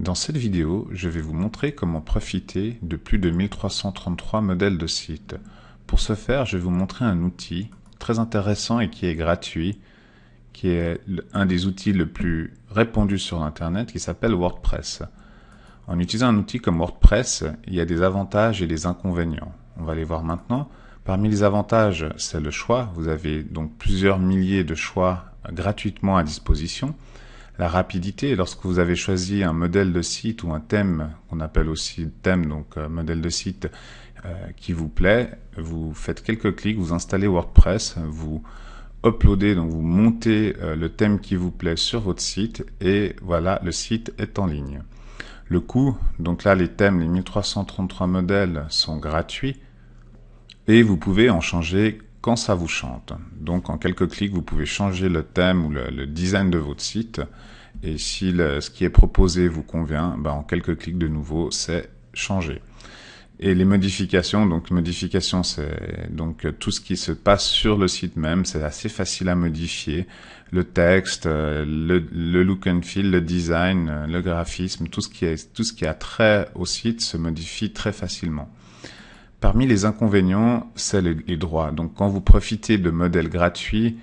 Dans cette vidéo, je vais vous montrer comment profiter de plus de 1333 modèles de sites. Pour ce faire, je vais vous montrer un outil très intéressant et qui est gratuit, qui est un des outils le plus répandus sur Internet, qui s'appelle WordPress. En utilisant un outil comme WordPress, il y a des avantages et des inconvénients. On va les voir maintenant. Parmi les avantages, c'est le choix. Vous avez donc plusieurs milliers de choix gratuitement à disposition. La rapidité, lorsque vous avez choisi un modèle de site ou un thème, qu'on appelle aussi thème, donc modèle de site qui vous plaît, vous faites quelques clics, vous installez WordPress, vous uploadez, donc vous montez le thème qui vous plaît sur votre site et voilà, le site est en ligne. Le coût, donc là les thèmes, les 1333 modèles sont gratuits et vous pouvez en changer quand ça vous chante. Donc en quelques clics, vous pouvez changer le thème ou le design de votre site. Et si ce qui est proposé vous convient, en quelques clics de nouveau, c'est changé. Et les modifications, c'est donc tout ce qui se passe sur le site même, c'est assez facile à modifier. Le texte, le look and feel, le design, le graphisme, tout ce qui a trait au site se modifie très facilement. Parmi les inconvénients, c'est les droits. Donc quand vous profitez de modèles gratuits,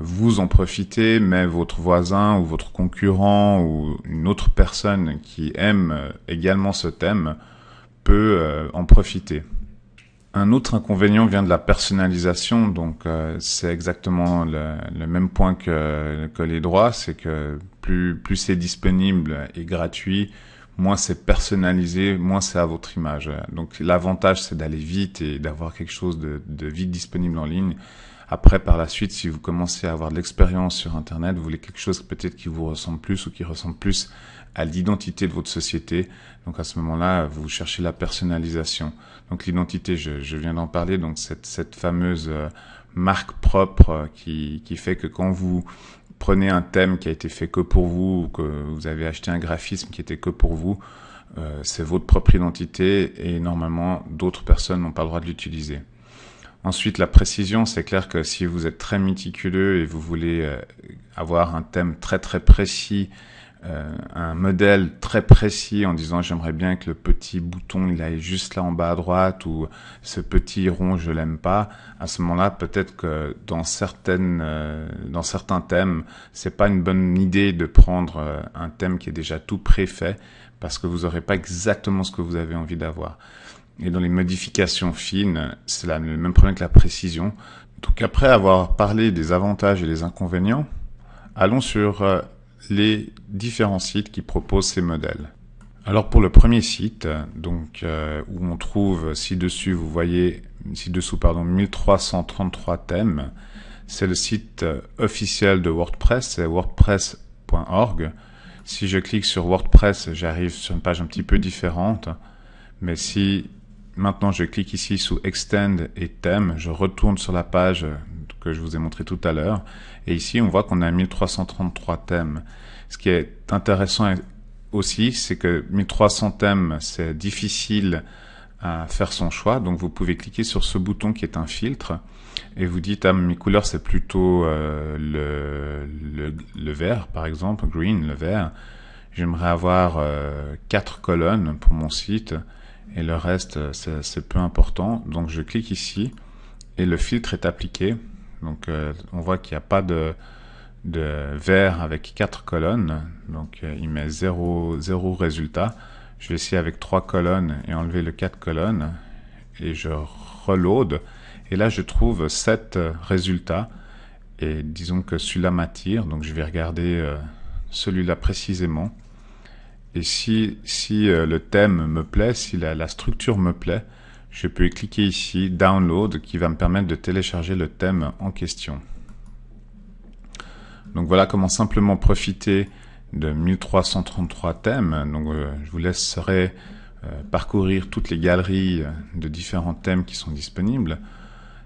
vous en profitez, mais votre voisin ou votre concurrent ou une autre personne qui aime également ce thème peut en profiter. Un autre inconvénient vient de la personnalisation, donc c'est exactement le même point que les droits, c'est que plus c'est disponible et gratuit, moins c'est personnalisé, moins c'est à votre image. Donc l'avantage c'est d'aller vite et d'avoir quelque chose de vite disponible en ligne. Après, par la suite, si vous commencez à avoir de l'expérience sur Internet, vous voulez quelque chose peut-être qui vous ressemble plus ou qui ressemble plus à l'identité de votre société. Donc à ce moment-là, vous cherchez la personnalisation. Donc l'identité, je viens d'en parler, donc cette fameuse marque propre qui fait que quand vous prenez un thème qui a été fait que pour vous, ou que vous avez acheté un graphisme qui était que pour vous, c'est votre propre identité et normalement d'autres personnes n'ont pas le droit de l'utiliser. Ensuite, la précision, c'est clair que si vous êtes très méticuleux et vous voulez avoir un thème très très précis, un modèle très précis en disant j'aimerais bien que le petit bouton il aille juste là en bas à droite ou ce petit rond je l'aime pas, à ce moment-là peut-être que dans certains thèmes c'est pas une bonne idée de prendre un thème qui est déjà tout préfait parce que vous n'aurez pas exactement ce que vous avez envie d'avoir. Et dans les modifications fines, c'est le même problème que la précision. Donc après avoir parlé des avantages et des inconvénients, allons sur les différents sites qui proposent ces modèles. Alors pour le premier site, où on trouve ci-dessous, vous voyez ci-dessous 1333 thèmes, c'est le site officiel de WordPress, c'est wordpress.org. Si je clique sur WordPress, j'arrive sur une page un petit peu différente, mais si maintenant je clique ici sous Extend et Thème, je retourne sur la page que je vous ai montré tout à l'heure, et ici on voit qu'on a 1333 thèmes. Ce qui est intéressant aussi, c'est que 1300 thèmes, c'est difficile à faire son choix, donc vous pouvez cliquer sur ce bouton qui est un filtre, et vous dites, mes couleurs c'est plutôt le vert par exemple, green, le vert. J'aimerais avoir 4 colonnes pour mon site, et le reste c'est peu important, donc je clique ici et le filtre est appliqué. Donc on voit qu'il n'y a pas de vert avec 4 colonnes, donc il met 0 résultat. Je vais essayer avec 3 colonnes et enlever le 4 colonnes et je reload et là je trouve 7 résultats et disons que celui-là m'attire, donc je vais regarder celui-là précisément. Et si le thème me plaît, si la structure me plaît, je peux cliquer ici, Download, qui va me permettre de télécharger le thème en question. Donc voilà comment simplement profiter de 1333 thèmes. Donc je vous laisserai parcourir toutes les galeries de différents thèmes qui sont disponibles.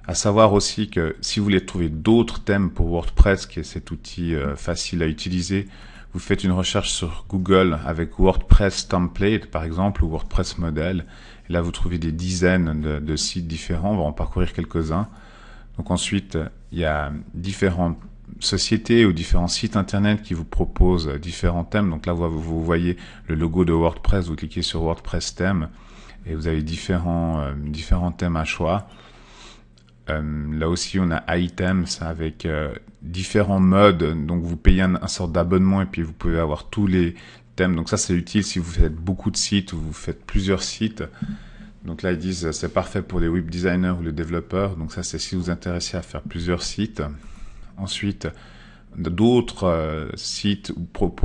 À savoir aussi que si vous voulez trouver d'autres thèmes pour WordPress, qui est cet outil facile à utiliser, vous faites une recherche sur Google avec WordPress Template par exemple ou WordPress Model. Et là vous trouvez des dizaines de sites différents, on va en parcourir quelques-uns. Donc ensuite il y a différents sociétés ou différents sites internet qui vous proposent différents thèmes. Donc là, vous voyez le logo de WordPress, vous cliquez sur WordPress thème et vous avez différents thèmes à choix. Là aussi, on a iTems avec différents modes. Donc vous payez un sorte d'abonnement et puis vous pouvez avoir tous les thèmes. Donc ça, c'est utile si vous faites beaucoup de sites ou vous faites plusieurs sites. Donc là, ils disent c'est parfait pour les web designers ou les développeurs. Donc ça, c'est si vous vous intéressez à faire plusieurs sites. Ensuite, d'autres sites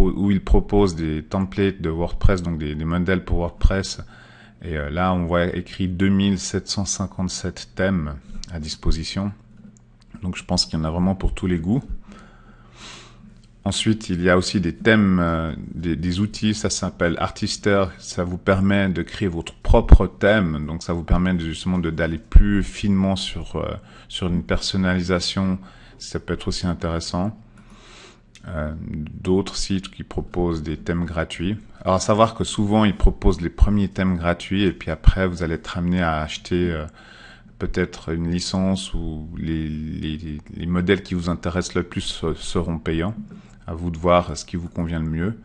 où ils proposent des templates de WordPress, donc des modèles pour WordPress. Et là, on voit écrit 2757 thèmes à disposition. Donc je pense qu'il y en a vraiment pour tous les goûts. Ensuite, il y a aussi des thèmes, des outils, ça s'appelle Artister, ça vous permet de créer votre propre thème, donc ça vous permet justement d'aller plus finement sur une personnalisation, ça peut être aussi intéressant. D'autres sites qui proposent des thèmes gratuits. Alors à savoir que souvent ils proposent les premiers thèmes gratuits et puis après vous allez être amené à acheter peut-être une licence ou les modèles qui vous intéressent le plus seront payants. À vous de voir ce qui vous convient le mieux.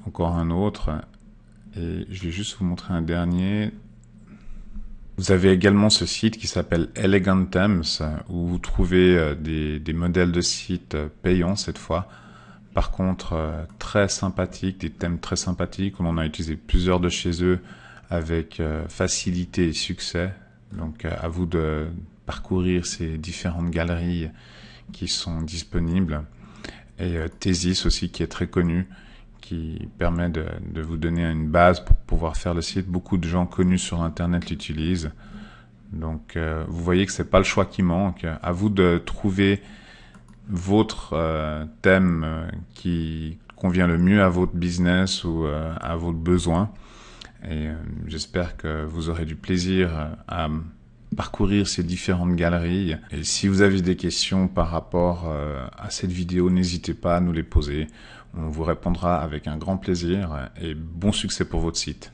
Encore un autre. Et je vais juste vous montrer un dernier. Vous avez également ce site qui s'appelle Elegant Themes où vous trouvez des modèles de sites payants cette fois. Par contre, très sympathiques, des thèmes très sympathiques. On en a utilisé plusieurs de chez eux avec facilité et succès. Donc à vous de parcourir ces différentes galeries qui sont disponibles. Et Thesis aussi qui est très connu, qui permet de vous donner une base pour pouvoir faire le site. Beaucoup de gens connus sur Internet l'utilisent. Donc vous voyez que c'est pas le choix qui manque. À vous de trouver votre thème qui convient le mieux à votre business ou à vos besoins. Et j'espère que vous aurez du plaisir à parcourir ces différentes galeries. Et si vous avez des questions par rapport à cette vidéo, n'hésitez pas à nous les poser. On vous répondra avec un grand plaisir et bon succès pour votre site.